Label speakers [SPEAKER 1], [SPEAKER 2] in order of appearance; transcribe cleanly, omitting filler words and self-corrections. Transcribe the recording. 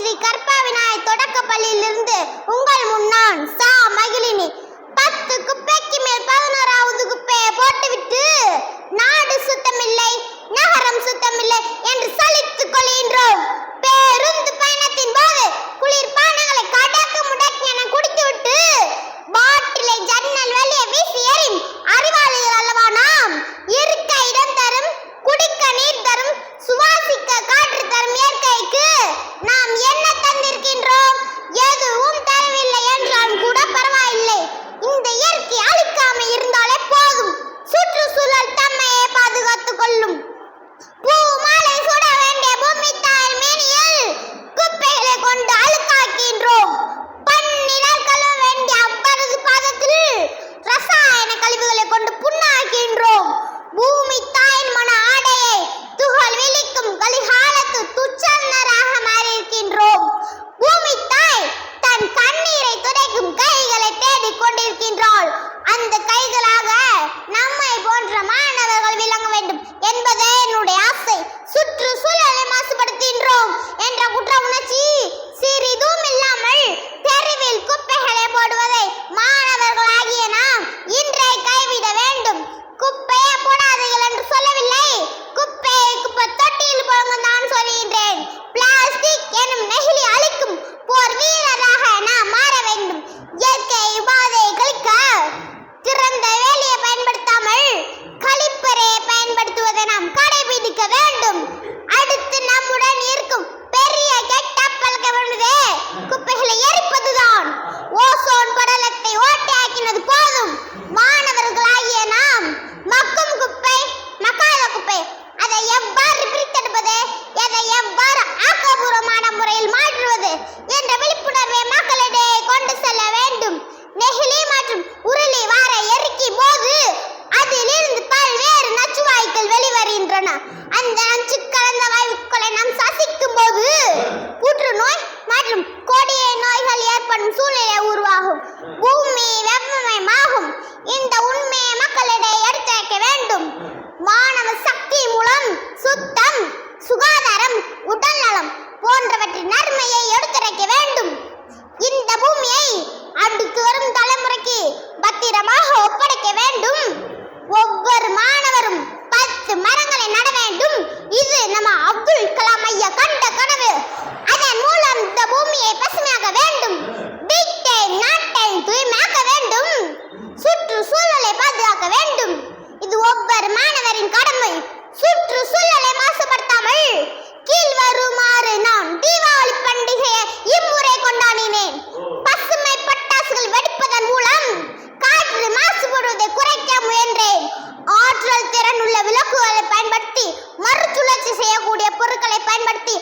[SPEAKER 1] ஸ்ரீ கற்பவிநாயகர் தொடக்கப் பள்ளியிலிருந்து உங்கள் முன்னான் சா மகிழினி. 10 குப்பைக்கு மேல் 11வது குப்பையை போட்டுவிட்டு நாடு சுத்தமில்லை, நகரம் சுத்தமில்லை என்று சலித்துக் கொள்கின்றோம். பேருந்து பயணத்தின் போது குளிர்பானங்களை கடக்க முடக்கி என குடித்துவிட்டு பாட்டிலை ஜன்னல் வெளியே வீசி எறியும் அறிவாளிகள் அல்லவா நாம்? இருக்க இடம் தரும், குடிக்க நீர் தரும், சுவாசிக்க காற்று தரும் இயற்கைக்கு நாம் என்ன தந்திருக்கின்றோம்? எதுவும் தரவில்லை என்றாலும் கூட பரவாயில்லை. இந்த இயற்கை அழிக்காம இருந்தாலே போதும். சுற்றுச்சூழல் தம்மையே பாதுகாத்துக் கொள்ளும். பூ மாலை சுட வேண்டிய பூமி தாயின் மேனியில் குப்பைகளை கொண்டு அழுக்காக்கின்றோம். பன்னினால் கழுவ வேண்டிய அவரது பாதத்தில் ரசாயன கழிவுகளை கொண்டு புண்ணாக்கின்றோம். பூமி தாயின் மன ஆடையை துகள் விழிக்கும் கலிகாலத்து துச்சந்தராக மாறியிருக்கின்றோம். பூமி தாய் தன் கண்ணீரை துடைக்கும் கைகளை தேடிக் கொண்டிருக்கின்றாள். அந்த கைகளாக நம்மை போன்ற மாணவர்கள் விளங்க வேண்டும் என்பதே என்னுடைய ஆசை. சுற்றுச்சூழலை மாசுபடுத்துகின்றோம் என்ற குற்ற உணர்ச்சி சிறிதும் இல்லாமல் தெருவில் குப்பைகளை போடுவதை மாணவர்களாகிய நாம் இன்றே கைவிட வேண்டும். குப்பையை போடாதீர்கள் என்று சொல்லவில்லை, குப்பையை குப்பை தொட்டியில் போடுங்க நான் சொல்கின்றேன். பிளாஸ்டிக் எனும் நெகிழி அழிக்கும் போர் வீரராக நாம் மாற வேண்டும். இயற்கை உபாதையை கழிக்க திறந்த வேலையை பயன்படுத்தாமல் கழிப்பறையை பயன்படுத்துவதை நாம் கடைபிடிக்க வேண்டும். அடுத்து நம்முடன் இருக்கும் பெரிய கெட்ட பழக்கம் என்பது குப்பைகளை எரிப்பதுதான். ஓசோன் படலத்தை ஓட்டையாக்கினது போதும். மாணவர்களாகிய நாம் மக்கும் குப்பை, மக்காத குப்பை அதை எவ்வாறு பிரித்தெடுப்பது, எதை எவ்வாறு ஆக்கப்பூர்வமான முறையில் மாற்றுவது என்ற விழிப்புணர்வை மக்களிடையே கொண்டு செல்ல வேண்டும். நெகிழி மற்றும் உருளி வார எரிக்கும் போது அதிலிருந்து பல்வேறு நச்சுவாயுக்கள் வெளிவருகின்றன. அந்த நச்சு கலந்த வாயுக்களை நாம் சுவாசிக்கும் போது புற்றுநோய் மற்றும் கொடிய நோய்கள் ஏற்படும் சூழ்நிலை உருவாகும். பூமி வெப்பமயமாகும். இந்த உண்மையை மக்களிடையே எடுத்துரைக்க வேண்டும். மாணவ சக்தி மூலம் சுத்தம், சுகாதாரம், உடல் நலம் போன்றவற்றின் நன்மையை எடுத்துரைக்க வேண்டும். இந்த பூமியை அடுத்து வரும் தலைமுறைக்கு பத்திரமாக ஒப்படைக்க வேண்டும். ஒவ்வொரு மாணவரும் 10 மரங்களை நட வேண்டும். இது நம்ம அப்துல் கலாம் ஐயா கண்ட கனவு. அதன் மூலம் இந்த பூமியை பசுமையாக்க வேண்டும். வீட்டை, நாட்டை தூய்மையாக்க வேண்டும். சுற்றுச்சூழலை பாதுகாக்க வேண்டும். இது ஒவ்வொரு மாணவரின் கடமை. சுற்றுச்சூழலை மாசுபடுத்தாமல் கீழ் வருமாறு நான் தீபாவளி பண்டிகையை இம்முறை கொண்டாடினேன். பசுமை பட்டாசுகள் வெடிப்பதன் மூலம் காற்று மாசுபடுவதை குறைக்க முயன்றேன். ஆற்றல் திறன் உள்ள விளக்குகளை பயன்படுத்தி மறுசுழற்சி செய்யக்கூடிய பொருட்களை பயன்படுத்தி